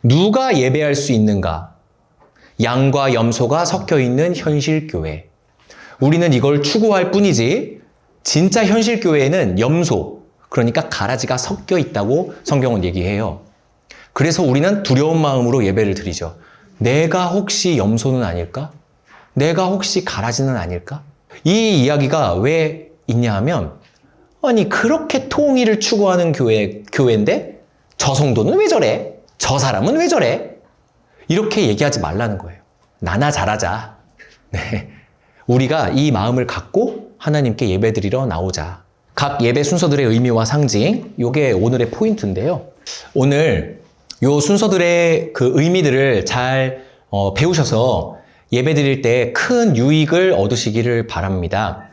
누가 예배할 수 있는가? 양과 염소가 섞여 있는 현실교회. 우리는 이걸 추구할 뿐이지 진짜 현실교회에는 염소, 그러니까 가라지가 섞여 있다고 성경은 얘기해요. 그래서 우리는 두려운 마음으로 예배를 드리죠. 내가 혹시 염소는 아닐까? 내가 혹시 가라지는 아닐까? 이 이야기가 왜 있냐 하면, 아니 그렇게 통일을 추구하는 교회인데 저 성도는 왜 저래? 저 사람은 왜 저래? 이렇게 얘기하지 말라는 거예요. 나나 잘하자. 네. 우리가 이 마음을 갖고 하나님께 예배드리러 나오자. 각 예배 순서들의 의미와 상징, 이게 오늘의 포인트인데요. 오늘 요 순서들의 그 의미들을 잘 배우셔서 예배드릴 때 큰 유익을 얻으시기를 바랍니다.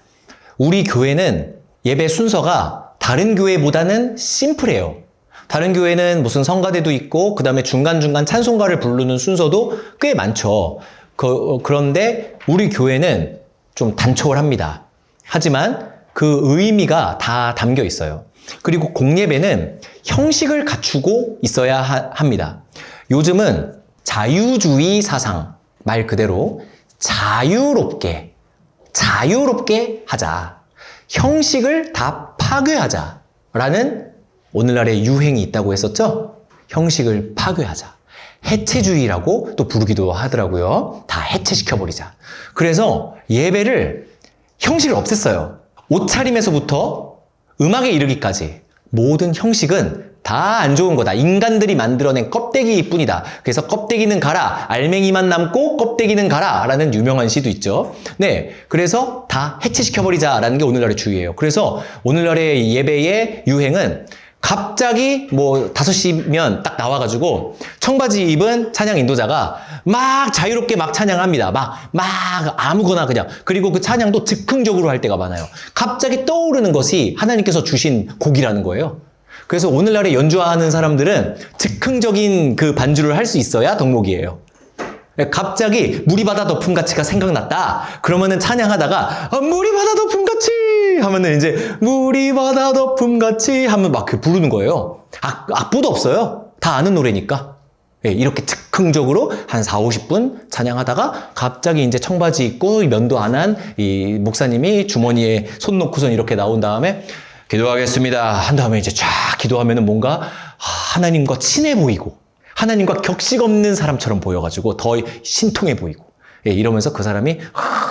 우리 교회는 예배 순서가 다른 교회보다는 심플해요. 다른 교회는 무슨 성가대도 있고 그 다음에 중간중간 찬송가를 부르는 순서도 꽤 많죠. 그런데 우리 교회는 좀 단촐합니다. 하지만 그 의미가 다 담겨 있어요. 그리고 공예배는 형식을 갖추고 있어야 합니다. 요즘은 자유주의 사상, 말 그대로 자유롭게 하자. 형식을 다 파괴하자라는 오늘날의 유행이 있다고 했었죠? 형식을 파괴하자. 해체주의라고 또 부르기도 하더라고요. 다 해체시켜버리자. 그래서 예배를 형식을 없앴어요. 옷차림에서부터 음악에 이르기까지 모든 형식은 다 안 좋은 거다. 인간들이 만들어낸 껍데기일 뿐이다. 그래서 껍데기는 가라. 알맹이만 남고 껍데기는 가라. 라는 유명한 시도 있죠. 네. 그래서 다 해체시켜버리자라는 게 오늘날의 주의예요. 그래서 오늘날의 예배의 유행은 갑자기 5시면 딱 나와가지고 청바지 입은 찬양 인도자가 막 자유롭게 막 찬양합니다. 막 아무거나 그냥. 그리고 그 찬양도 즉흥적으로 할 때가 많아요. 갑자기 떠오르는 것이 하나님께서 주신 곡이라는 거예요. 그래서 오늘날에 연주하는 사람들은 즉흥적인 그 반주를 할 수 있어야 덕목이에요. 갑자기 물이 바다 덮음같이가 생각났다. 그러면은 찬양하다가 물이 바다 덮음같이 하면은 이제 물이 바다 덮음같이 하면 막 부르는 거예요. 악보도 없어요. 다 아는 노래니까. 예, 이렇게 즉흥적으로 한 40-50분 찬양하다가 갑자기 이제 청바지 입고 면도 안 한 이 목사님이 주머니에 손 놓고선 이렇게 나온 다음에 기도하겠습니다 한 다음에 이제 쫙 기도하면은 뭔가 하나님과 친해 보이고 하나님과 격식 없는 사람처럼 보여가지고 더 신통해 보이고, 예, 이러면서 그 사람이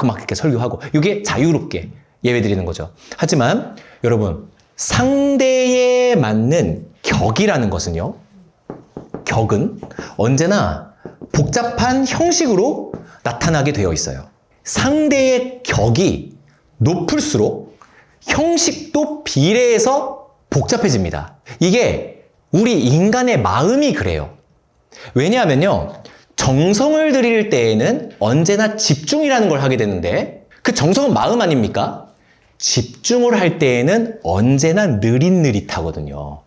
막 이렇게 설교하고, 이게 자유롭게 예배드리는 거죠. 하지만 여러분, 상대에 맞는 격이라는 것은요, 격은 언제나 복잡한 형식으로 나타나게 되어 있어요. 상대의 격이 높을수록 형식도 비례해서 복잡해집니다. 이게 우리 인간의 마음이 그래요. 왜냐하면요, 정성을 들일 때에는 언제나 집중이라는 걸 하게 되는데, 그 정성은 마음 아닙니까? 집중을 할 때에는 언제나 느릿느릿하거든요.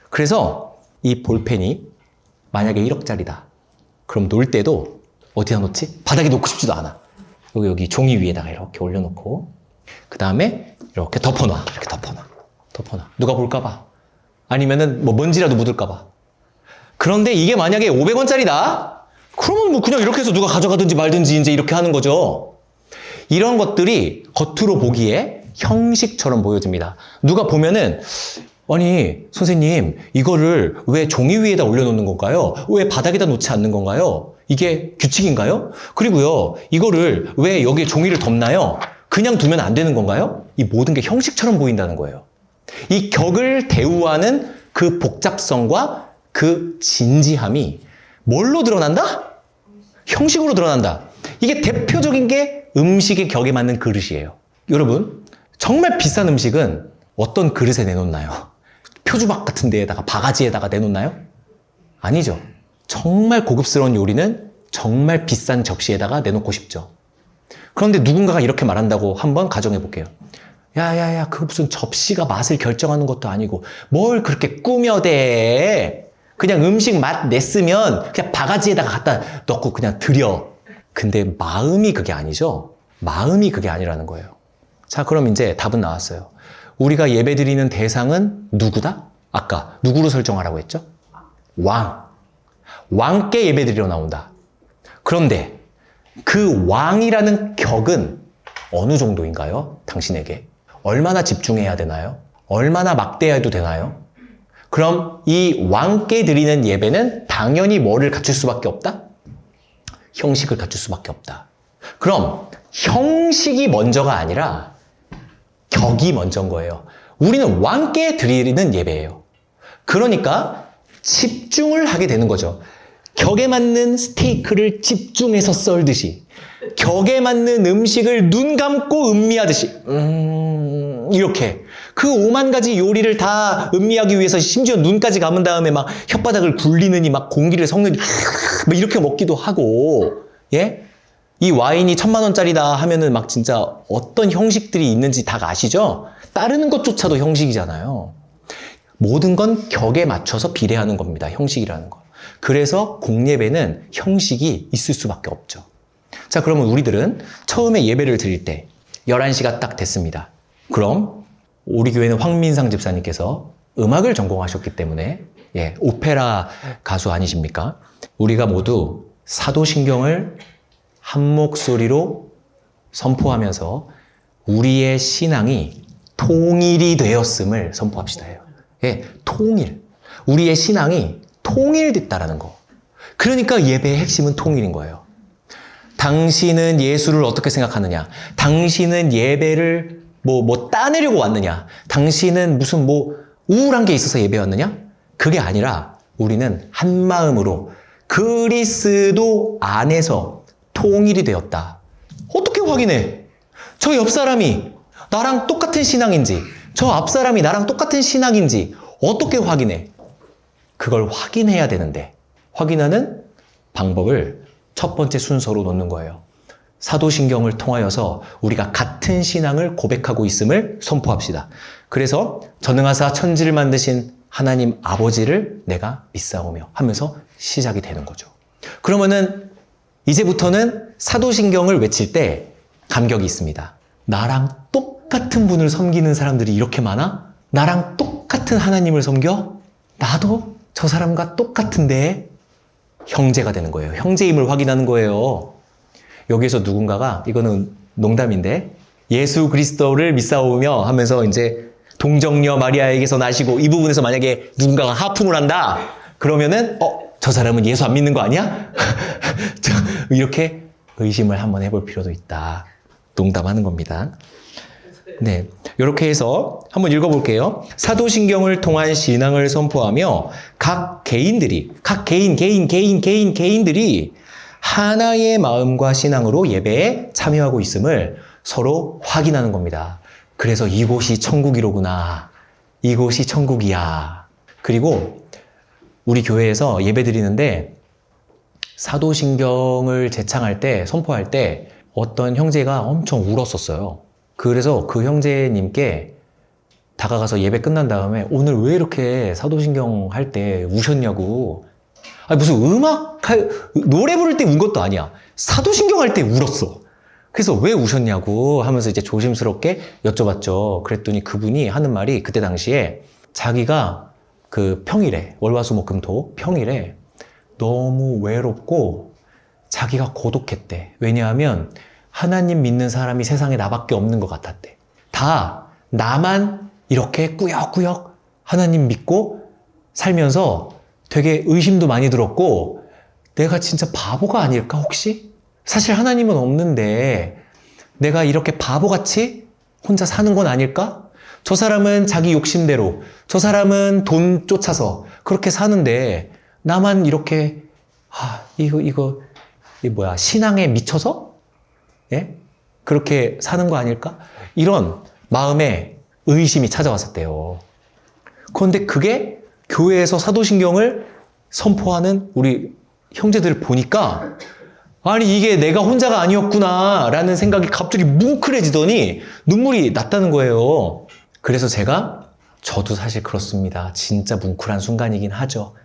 그래서 이 볼펜이 만약에 1억짜리다. 그럼 놓을 때도 어디다 놓지? 바닥에 놓고 싶지도 않아. 여기 종이 위에다가 이렇게 올려놓고, 그 다음에 이렇게 덮어놔. 이렇게 덮어놔. 누가 볼까봐. 아니면은 먼지라도 묻을까봐. 그런데 이게 만약에 500원짜리다? 그러면 그냥 이렇게 해서 누가 가져가든지 말든지 이제 이렇게 하는 거죠. 이런 것들이 겉으로 보기에 형식처럼 보여집니다. 누가 보면은, 아니, 선생님, 이거를 왜 종이 위에다 올려놓는 건가요? 왜 바닥에다 놓지 않는 건가요? 이게 규칙인가요? 그리고요, 이거를 왜 여기에 종이를 덮나요? 그냥 두면 안 되는 건가요? 이 모든 게 형식처럼 보인다는 거예요. 이 격을 대우하는 그 복잡성과 그 진지함이 뭘로 드러난다? 형식으로 드러난다. 이게 대표적인 게 음식의 격에 맞는 그릇이에요. 여러분, 정말 비싼 음식은 어떤 그릇에 내놓나요? 표주박 같은 데에다가 바가지에다가 내놓나요? 아니죠. 정말 고급스러운 요리는 정말 비싼 접시에다가 내놓고 싶죠. 그런데 누군가가 이렇게 말한다고 한번 가정해 볼게요. 야야야, 그 무슨 접시가 맛을 결정하는 것도 아니고 뭘 그렇게 꾸며대. 그냥 음식 맛 냈으면 그냥 바가지에다가 갖다 넣고 그냥 드려. 근데 마음이 그게 아니죠. 마음이 그게 아니라는 거예요. 자, 그럼 이제 답은 나왔어요. 우리가 예배드리는 대상은 누구다? 아까 누구로 설정하라고 했죠? 왕. 왕께 예배드리러 나온다. 그런데 그 왕이라는 격은 어느 정도인가요? 당신에게? 얼마나 집중해야 되나요? 얼마나 막대해도 되나요? 그럼 이 왕께 드리는 예배는 당연히 뭐를 갖출 수밖에 없다? 형식을 갖출 수밖에 없다. 그럼 형식이 먼저가 아니라 격이 먼저인 거예요. 우리는 왕께 드리는 예배예요. 그러니까 집중을 하게 되는 거죠. 격에 맞는 스테이크를 집중해서 썰듯이, 격에 맞는 음식을 눈 감고 음미하듯이, 이렇게 그 5만 가지 요리를 다 음미하기 위해서 심지어 눈까지 감은 다음에 막 혓바닥을 굴리느니 막 공기를 섞느니 막 이렇게 먹기도 하고, 예? 이 와인이 1,000만 원짜리다 하면은 막 진짜 어떤 형식들이 있는지 다 아시죠? 따르는 것조차도 형식이잖아요. 모든 건 격에 맞춰서 비례하는 겁니다. 형식이라는 거. 그래서 공예배는 형식이 있을 수밖에 없죠. 자, 그러면 우리들은 처음에 예배를 드릴 때 11시가 딱 됐습니다. 그럼 우리 교회는 황민상 집사님께서 음악을 전공하셨기 때문에 오페라 가수 아니십니까? 우리가 모두 사도신경을 한 목소리로 선포하면서 우리의 신앙이 통일이 되었음을 선포합시다. 통일. 우리의 신앙이 통일됐다라는 거. 그러니까 예배의 핵심은 통일인 거예요. 당신은 예수를 어떻게 생각하느냐? 당신은 예배를 따내려고 왔느냐? 당신은 무슨 우울한 게 있어서 예배 왔느냐? 그게 아니라 우리는 한 마음으로 그리스도 안에서 통일이 되었다. 어떻게 확인해? 저 옆 사람이 나랑 똑같은 신앙인지, 저 앞 사람이 나랑 똑같은 신앙인지 어떻게 확인해? 그걸 확인해야 되는데, 확인하는 방법을 첫 번째 순서로 놓는 거예요. 사도신경을 통하여서 우리가 같은 신앙을 고백하고 있음을 선포합시다. 그래서 전능하사 천지를 만드신 하나님 아버지를 내가 믿사오며 하면서 시작이 되는 거죠. 그러면은 이제부터는 사도신경을 외칠 때 감격이 있습니다. 나랑 똑같은 분을 섬기는 사람들이 이렇게 많아? 나랑 똑같은 하나님을 섬겨? 나도 저 사람과 똑같은데? 형제가 되는 거예요. 형제임을 확인하는 거예요. 여기에서 누군가가, 이거는 농담인데, 예수 그리스도를 믿사오며 하면서 이제 동정녀 마리아에게서 나시고, 이 부분에서 만약에 누군가가 하품을 한다? 그러면은 저 사람은 예수 안 믿는 거 아니야? 이렇게 의심을 한번 해볼 필요도 있다. 농담하는 겁니다. 네, 이렇게 해서 한번 읽어볼게요. 사도신경을 통한 신앙을 선포하며 각 개인들이 하나의 마음과 신앙으로 예배에 참여하고 있음을 서로 확인하는 겁니다. 그래서 이곳이 천국이로구나. 이곳이 천국이야. 그리고 우리 교회에서 예배 드리는데 사도신경을 제창할 때, 선포할 때 어떤 형제가 엄청 울었었어요. 그래서 그 형제님께 다가가서 예배 끝난 다음에 오늘 왜 이렇게 사도신경 할 때 우셨냐고. 아니 무슨 노래 부를 때 운 것도 아니야. 사도신경 할 때 울었어. 그래서 왜 우셨냐고 하면서 이제 조심스럽게 여쭤봤죠. 그랬더니 그분이 하는 말이 그때 당시에 자기가 그 평일에, 월화수목금토 평일에 너무 외롭고 자기가 고독했대. 왜냐하면 하나님 믿는 사람이 세상에 나밖에 없는 것 같았대. 다 나만 이렇게 꾸역꾸역 하나님 믿고 살면서 되게 의심도 많이 들었고, 내가 진짜 바보가 아닐까 혹시? 사실 하나님은 없는데 내가 이렇게 바보같이 혼자 사는 건 아닐까? 저 사람은 자기 욕심대로, 저 사람은 돈 쫓아서 그렇게 사는데 나만 이렇게 이거 신앙에 미쳐서 그렇게 사는 거 아닐까? 이런 마음에 의심이 찾아왔었대요. 그런데 그게 교회에서 사도신경을 선포하는 우리 형제들을 보니까 아니 이게 내가 혼자가 아니었구나 라는 생각이 갑자기 뭉클해지더니 눈물이 났다는 거예요. 그래서 저도 사실 그렇습니다. 진짜 뭉클한 순간이긴 하죠.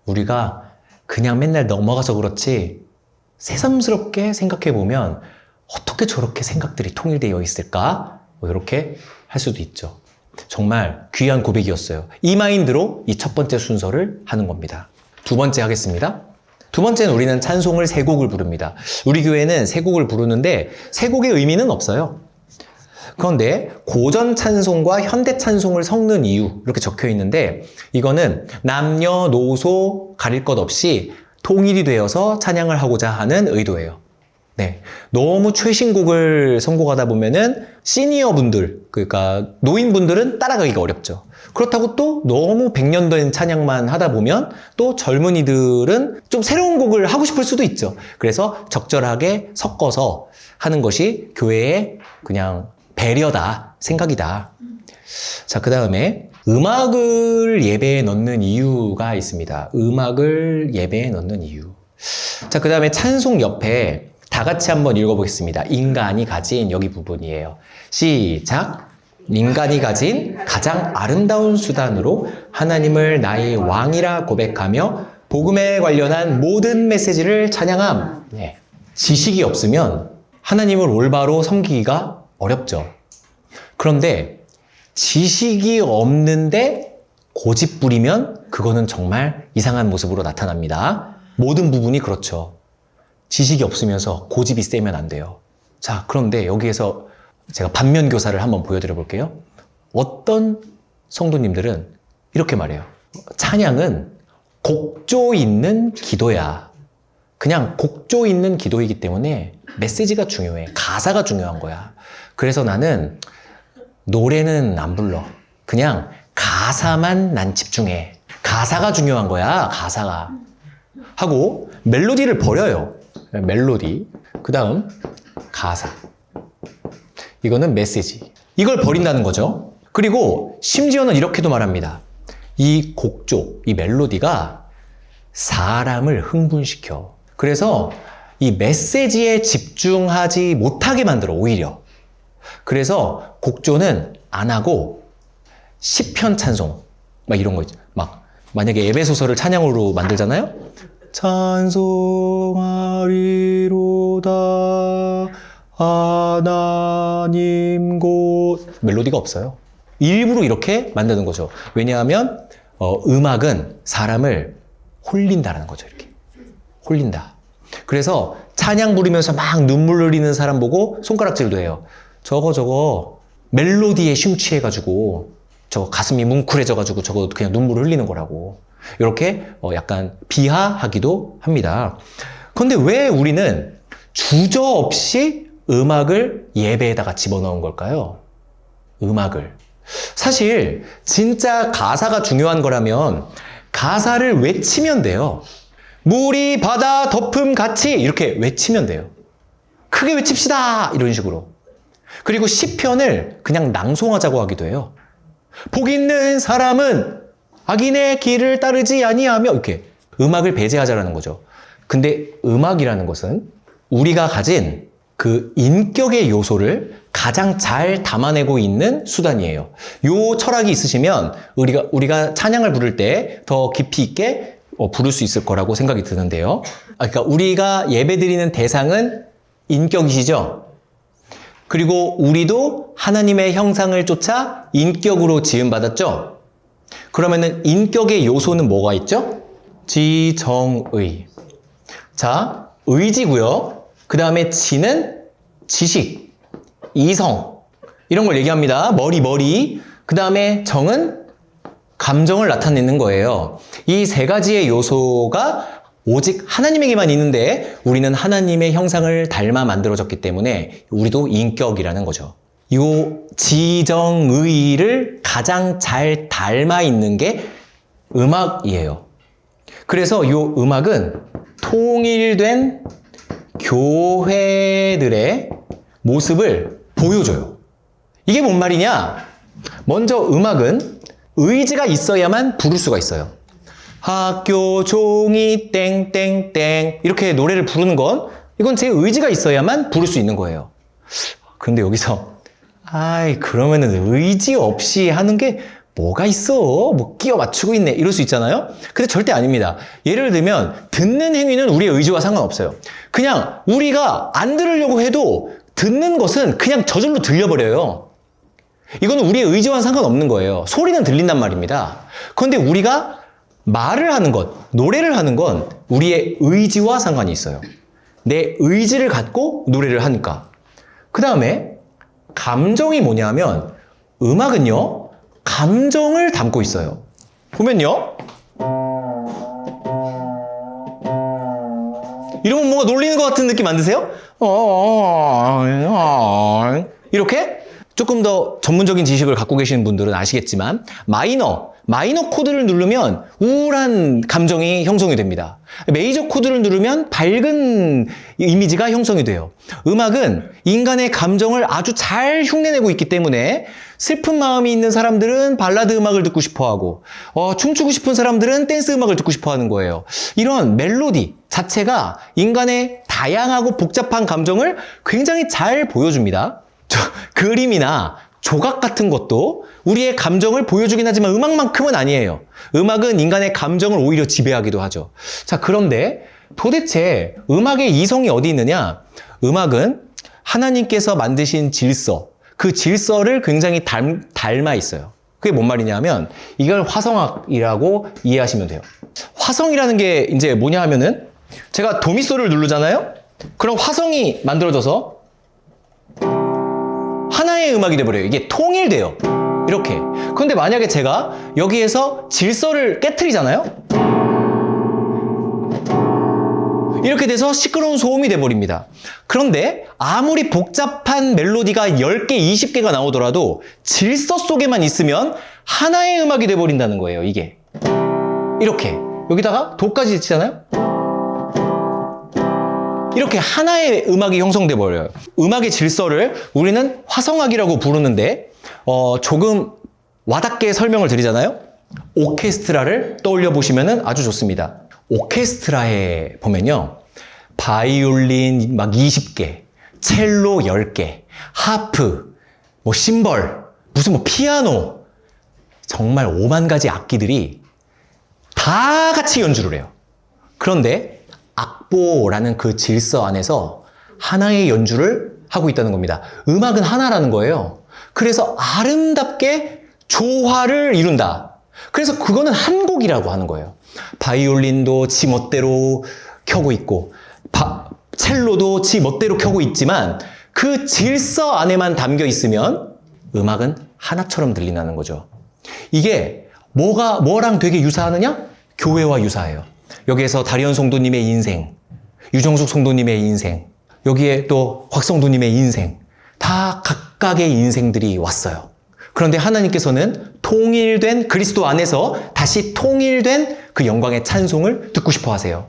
우리가 그냥 맨날 넘어가서 그렇지 새삼스럽게 생각해보면 어떻게 저렇게 생각들이 통일되어 있을까? 이렇게 할 수도 있죠. 정말 귀한 고백이었어요. 이 마인드로 이 첫 번째 순서를 하는 겁니다. 두 번째 하겠습니다. 두 번째는 우리는 찬송을 세 곡을 부릅니다. 우리 교회는 세 곡을 부르는데 세 곡의 의미는 없어요. 그런데 고전 찬송과 현대 찬송을 섞는 이유 이렇게 적혀 있는데 이거는 남녀노소 가릴 것 없이 통일이 되어서 찬양을 하고자 하는 의도예요. 네, 너무 최신곡을 선곡하다 보면은 시니어 분들, 그러니까 노인분들은 따라가기가 어렵죠. 그렇다고 또 너무 100년 된 찬양만 하다 보면 또 젊은이들은 좀 새로운 곡을 하고 싶을 수도 있죠. 그래서 적절하게 섞어서 하는 것이 교회의 그냥 배려다, 생각이다. 자, 그 다음에 음악을 예배에 넣는 이유가 있습니다. 음악을 예배에 넣는 이유. 자, 그 다음에 찬송 옆에 다 같이 한번 읽어보겠습니다. 인간이 가진 여기 부분이에요. 시작! 인간이 가진 가장 아름다운 수단으로 하나님을 나의 왕이라 고백하며 복음에 관련한 모든 메시지를 찬양함. 네. 지식이 없으면 하나님을 올바로 섬기기가 어렵죠. 그런데 지식이 없는데 고집 부리면 그거는 정말 이상한 모습으로 나타납니다. 모든 부분이 그렇죠. 지식이 없으면서 고집이 세면 안 돼요. 자, 그런데 여기에서 제가 반면 교사를 한번 보여드려 볼게요. 어떤 성도님들은 이렇게 말해요. 찬양은 곡조 있는 기도야. 그냥 곡조 있는 기도이기 때문에 메시지가 중요해. 가사가 중요한 거야. 그래서 나는 노래는 안 불러. 그냥 가사만 난 집중해. 가사가 중요한 거야. 가사가. 하고 멜로디를 버려요. 멜로디. 그 다음 가사. 이거는 메시지. 이걸 버린다는 거죠. 그리고 심지어는 이렇게도 말합니다. 이 곡조, 이 멜로디가 사람을 흥분시켜. 그래서 이 메시지에 집중하지 못하게 만들어, 오히려. 그래서 곡조는 안 하고 시편 찬송 막 이런 거 있죠. 막 만약에 예배소설을 찬양으로 만들잖아요. 찬송하리로다 하나님 곳 멜로디가 없어요. 일부러 이렇게 만드는 거죠. 왜냐하면 음악은 사람을 홀린다라는 거죠. 이렇게 홀린다. 그래서 찬양 부르면서 막 눈물 흘리는 사람 보고 손가락질도 해요. 저거 멜로디에 심취해가지고 저거 가슴이 뭉클해져가지고 저거 그냥 눈물을 흘리는 거라고. 이렇게 약간 비하하기도 합니다. 그런데 왜 우리는 주저없이 음악을 예배에다가 집어넣은 걸까요? 음악을. 사실 진짜 가사가 중요한 거라면 가사를 외치면 돼요. 물이 바다 덮음 같이 이렇게 외치면 돼요. 크게 외칩시다 이런 식으로. 그리고 시편을 그냥 낭송하자고 하기도 해요. 복 있는 사람은 악인의 길을 따르지 아니하며 이렇게 음악을 배제하자라는 거죠. 근데 음악이라는 것은 우리가 가진 그 인격의 요소를 가장 잘 담아내고 있는 수단이에요. 요 철학이 있으시면 우리가 찬양을 부를 때 더 깊이 있게 부를 수 있을 거라고 생각이 드는데요. 그러니까 우리가 예배드리는 대상은 인격이시죠? 그리고 우리도 하나님의 형상을 쫓아 인격으로 지음받았죠? 그러면은 인격의 요소는 뭐가 있죠? 지정의. 자, 의지고요. 그 다음에 지는 지식, 이성 이런 걸 얘기합니다. 머리. 그 다음에 정은 감정을 나타내는 거예요. 이 세 가지의 요소가 오직 하나님에게만 있는데 우리는 하나님의 형상을 닮아 만들어졌기 때문에 우리도 인격이라는 거죠. 이 지정의를 가장 잘 닮아 있는 게 음악이에요. 그래서 이 음악은 통일된 교회들의 모습을 보여줘요. 이게 뭔 말이냐? 먼저 음악은 의지가 있어야만 부를 수가 있어요. 학교 종이 땡땡땡 이렇게 노래를 부르는 건 이건 제 의지가 있어야만 부를 수 있는 거예요. 근데 여기서 그러면은 의지 없이 하는 게 뭐가 있어? 뭐 끼워 맞추고 있네 이럴 수 있잖아요. 근데 절대 아닙니다. 예를 들면 듣는 행위는 우리의 의지와 상관없어요. 그냥 우리가 안 들으려고 해도 듣는 것은 그냥 저절로 들려버려요. 이거는 우리의 의지와는 상관없는 거예요. 소리는 들린단 말입니다. 그런데 우리가 말을 하는 것, 노래를 하는 건 우리의 의지와 상관이 있어요. 내 의지를 갖고 노래를 하니까. 그 다음에 감정이 뭐냐면 음악은요, 감정을 담고 있어요. 보면요. 이러면 뭔가 놀리는 것 같은 느낌 안 드세요? 이렇게 조금 더 전문적인 지식을 갖고 계시는 분들은 아시겠지만 마이너 코드를 누르면 우울한 감정이 형성이 됩니다. 메이저 코드를 누르면 밝은 이미지가 형성이 돼요. 음악은 인간의 감정을 아주 잘 흉내내고 있기 때문에 슬픈 마음이 있는 사람들은 발라드 음악을 듣고 싶어하고 춤추고 싶은 사람들은 댄스 음악을 듣고 싶어하는 거예요. 이런 멜로디 자체가 인간의 다양하고 복잡한 감정을 굉장히 잘 보여줍니다. 그림이나 조각 같은 것도 우리의 감정을 보여주긴 하지만 음악만큼은 아니에요. 음악은 인간의 감정을 오히려 지배하기도 하죠. 자, 그런데 도대체 음악의 이성이 어디 있느냐? 음악은 하나님께서 만드신 질서, 그 질서를 굉장히 닮아 있어요. 그게 뭔 말이냐면 이걸 화성학이라고 이해하시면 돼요. 화성이라는 게 이제 뭐냐 하면은 제가 도미소를 누르잖아요? 그럼 화성이 만들어져서 하나의 음악이 돼버려요. 이게 통일돼요. 이렇게. 그런데 만약에 제가 여기에서 질서를 깨트리잖아요? 이렇게 돼서 시끄러운 소음이 돼버립니다. 그런데 아무리 복잡한 멜로디가 10개, 20개가 나오더라도 질서 속에만 있으면 하나의 음악이 돼버린다는 거예요, 이게. 이렇게. 여기다가 도까지 치잖아요? 이렇게 하나의 음악이 형성돼 버려요. 음악의 질서를 우리는 화성학이라고 부르는데 조금 와닿게 설명을 드리잖아요. 오케스트라를 떠올려 보시면 아주 좋습니다. 오케스트라에 보면요, 바이올린 막 20개, 첼로 10개, 하프, 뭐 심벌, 무슨 뭐 피아노, 정말 5만 가지 악기들이 다 같이 연주를 해요. 그런데 악보라는 그 질서 안에서 하나의 연주를 하고 있다는 겁니다. 음악은 하나라는 거예요. 그래서 아름답게 조화를 이룬다. 그래서 그거는 한 곡이라고 하는 거예요. 바이올린도 지 멋대로 켜고 있고 첼로도 지 멋대로 켜고 있지만 그 질서 안에만 담겨 있으면 음악은 하나처럼 들린다는 거죠. 이게 뭐랑 되게 유사하느냐? 교회와 유사해요. 여기에서 다리언 성도님의 인생, 유정숙 성도님의 인생, 여기에 또 곽성도님의 인생, 다 각각의 인생들이 왔어요. 그런데 하나님께서는 통일된 그리스도 안에서 다시 통일된 그 영광의 찬송을 듣고 싶어 하세요.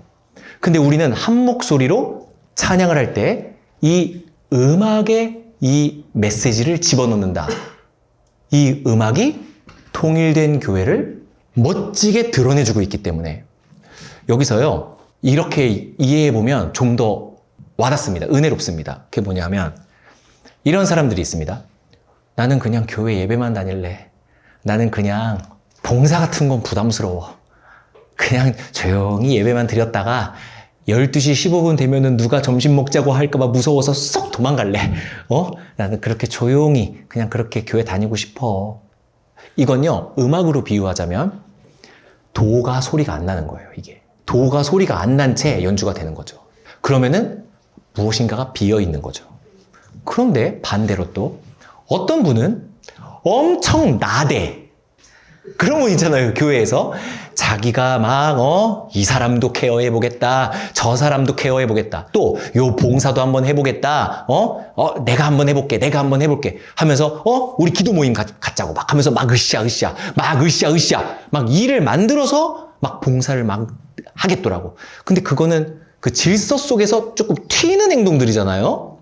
근데 우리는 한 목소리로 찬양을 할 때 이 음악에 이 메시지를 집어넣는다. 이 음악이 통일된 교회를 멋지게 드러내주고 있기 때문에 여기서요, 이렇게 이해해보면 좀 더 와닿습니다. 은혜롭습니다. 그게 뭐냐면 이런 사람들이 있습니다. 나는 그냥 교회 예배만 다닐래. 나는 그냥 봉사 같은 건 부담스러워. 그냥 조용히 예배만 드렸다가 12시 15분 되면은 누가 점심 먹자고 할까봐 무서워서 쏙 도망갈래. 나는 그렇게 조용히 그냥 그렇게 교회 다니고 싶어. 이건요, 음악으로 비유하자면 도가 소리가 안 나는 거예요, 이게. 도가 소리가 안 난 채 연주가 되는 거죠. 그러면은 무엇인가가 비어 있는 거죠. 그런데 반대로 또 어떤 분은 엄청 나대. 그런 분 있잖아요, 교회에서. 자기가 막, 이 사람도 케어해보겠다. 저 사람도 케어해보겠다. 또, 요 봉사도 한번 해보겠다. 내가 한번 해볼게. 내가 한번 해볼게. 하면서, 우리 기도 모임 갖자고. 막 하면서 막 으쌰. 막 일을 만들어서 막 봉사를 막 하겠더라고. 근데 그거는 그 질서 속에서 조금 튀는 행동들이잖아요.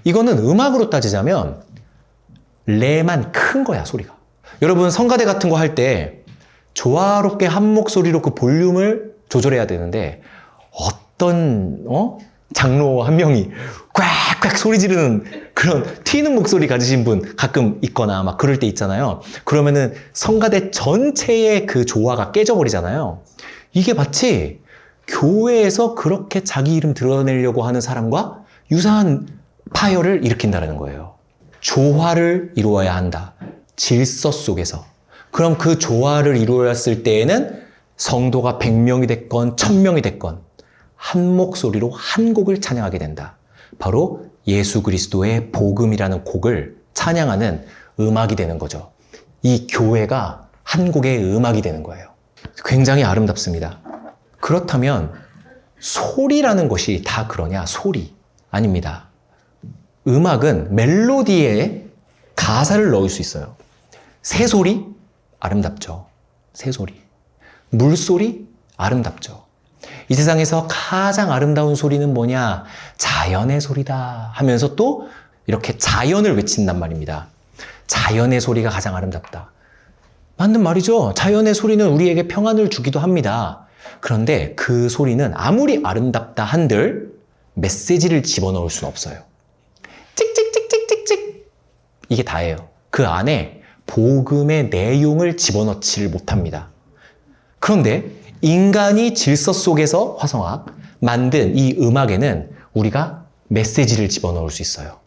이거는 음악으로 따지자면, 레만 큰 거야, 소리가. 여러분 성가대 같은 거 할 때 조화롭게 한 목소리로 그 볼륨을 조절해야 되는데 어떤 장로 한 명이 꽉꽉 소리 지르는 그런 튀는 목소리 가지신 분 가끔 있거나 막 그럴 때 있잖아요. 그러면은 성가대 전체의 그 조화가 깨져버리잖아요. 이게 마치 교회에서 그렇게 자기 이름 드러내려고 하는 사람과 유사한 파열을 일으킨다는 거예요. 조화를 이루어야 한다. 질서 속에서. 그럼 그 조화를 이루었을 때에는 성도가 100명이 됐건 1000명이 됐건 한 목소리로 한 곡을 찬양하게 된다. 바로 예수 그리스도의 복음이라는 곡을 찬양하는 음악이 되는 거죠. 이 교회가 한 곡의 음악이 되는 거예요. 굉장히 아름답습니다. 그렇다면 소리라는 것이 다 그러냐? 소리. 아닙니다. 음악은 멜로디에 가사를 넣을 수 있어요. 새소리? 아름답죠. 새소리. 물소리? 아름답죠. 이 세상에서 가장 아름다운 소리는 뭐냐? 자연의 소리다 하면서 또 이렇게 자연을 외친단 말입니다. 자연의 소리가 가장 아름답다. 맞는 말이죠. 자연의 소리는 우리에게 평안을 주기도 합니다. 그런데 그 소리는 아무리 아름답다 한들 메시지를 집어넣을 수는 없어요. 찍찍찍찍찍찍 이게 다예요. 그 안에 복음의 내용을 집어넣지를 못합니다. 그런데 인간이 질서 속에서 화성학 만든 이 음악에는 우리가 메시지를 집어넣을 수 있어요.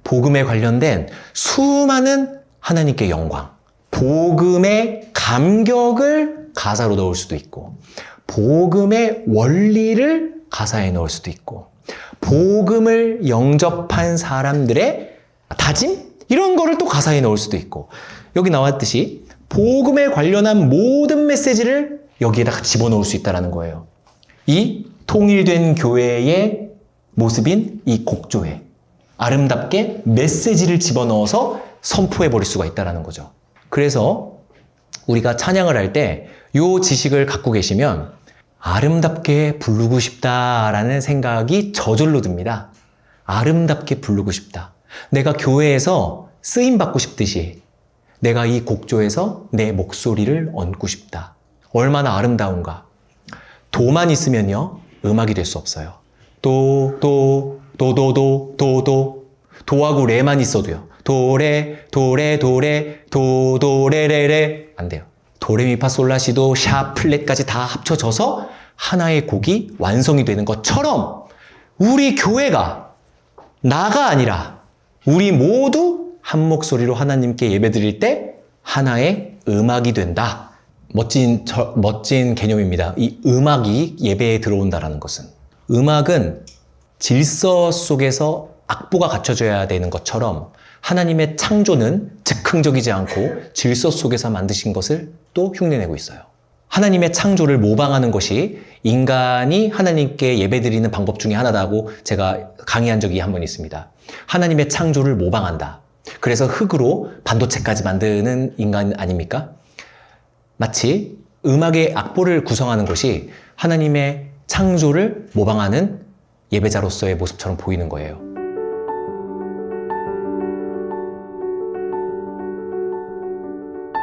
복음에 관련된 수많은 하나님께 영광, 복음의 감격을 가사로 넣을 수도 있고, 복음의 원리를 가사에 넣을 수도 있고, 복음을 영접한 사람들의 다짐? 이런 거를 또 가사에 넣을 수도 있고, 여기 나왔듯이 복음에 관련한 모든 메시지를 여기에다가 집어넣을 수 있다는 거예요. 이 통일된 교회의 모습인 이 곡조에 아름답게 메시지를 집어넣어서 선포해버릴 수가 있다는 거죠. 그래서 우리가 찬양을 할 때 이 지식을 갖고 계시면 아름답게 부르고 싶다라는 생각이 저절로 듭니다. 아름답게 부르고 싶다. 내가 교회에서 쓰임받고 싶듯이 내가 이 곡조에서 내 목소리를 얹고 싶다. 얼마나 아름다운가. 도만 있으면요, 음악이 될 수 없어요. 도하고 레만 있어도요. 도레, 도레레레. 안 돼요. 도레미파솔라시도, 샤, 플랫까지 다 합쳐져서 하나의 곡이 완성이 되는 것처럼 우리 교회가 나가 아니라 우리 모두 한 목소리로 하나님께 예배드릴 때 하나의 음악이 된다. 멋진 개념입니다. 이 음악이 예배에 들어온다라는 것은. 음악은 질서 속에서 악보가 갖춰져야 되는 것처럼 하나님의 창조는 즉흥적이지 않고 질서 속에서 만드신 것을 또 흉내내고 있어요. 하나님의 창조를 모방하는 것이 인간이 하나님께 예배드리는 방법 중에 하나다고 제가 강의한 적이 한 번 있습니다. 하나님의 창조를 모방한다. 그래서 흙으로 반도체까지 만드는 인간 아닙니까? 마치 음악의 악보를 구성하는 것이 하나님의 창조를 모방하는 예배자로서의 모습처럼 보이는 거예요.